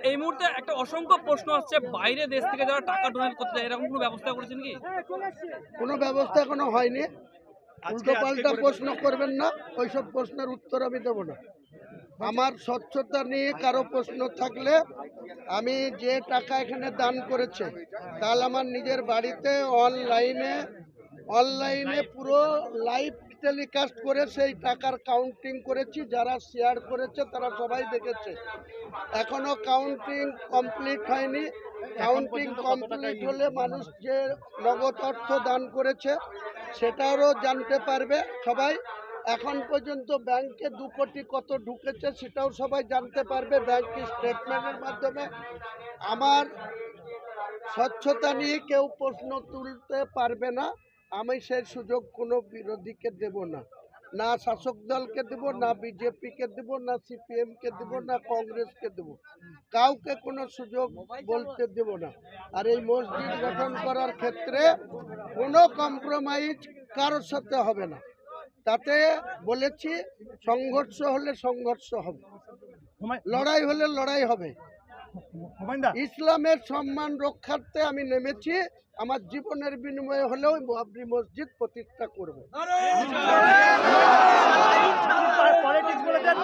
এই মুহূর্তে একটা অসংখ্য প্রশ্ন আসছে, বাইরে দেশ থেকে যারা টাকা ডোনেট করতে যায় এরকম কোনো ব্যবস্থা করেছেন কি? কোনো ব্যবস্থা এখনো হয়নি। উল্টো পাল্টা প্রশ্ন করবেন না, ওইসব প্রশ্নের উত্তর আমি দেবো না। আমার স্বচ্ছতা নিয়ে কারো প্রশ্ন থাকলে আমি যে টাকা এখানে দান করেছে তাহলে আমার নিজের বাড়িতে অনলাইনে পুরো লাইভ টেলিকাস্ট করে সেই টাকার কাউন্টিং করেছি। যারা শেয়ার করেছে তারা সবাই দেখেছে। এখনো কাউন্টিং কমপ্লিট হয়নি। কাউন্টিং কমপ্লিট হলে মানুষ যে নগদ অর্থ দান করেছে সেটারও জানতে পারবে সবাই। এখন পর্যন্ত ব্যাংকে 2 কোটি কত ঢুকেছে সেটাও সবাই জানতে পারবে ব্যাংক স্টেটমেন্টের মাধ্যমে। আমার স্বচ্ছতা নিয়ে কেউ প্রশ্ন তুলতে পারবে না। আমি সেই সুযোগ কোনো বিরোধীকে দেব না, না শাসক দলকে দেব, না বিজেপিকে দেব, না সিপিএমকে দেব, না কংগ্রেসকে দেব। কাউকে কোনো সুযোগ বলতে দেব না। আর এই মসজিদ গঠন করার ক্ষেত্রে কোনো কম্প্রোমাইজ কারোর সাথে হবে না। তাতে বলেছি সংঘর্ষ হলে সংঘর্ষ হবে, লড়াই হলে লড়াই হবে। ইসলামের সম্মান রক্ষার্থে আমি নেমেছি। আমার জীবনের বিনিময়ে হলেও বাবরি মসজিদ প্রতিষ্ঠা করব। পলিটিক্স বলেছেন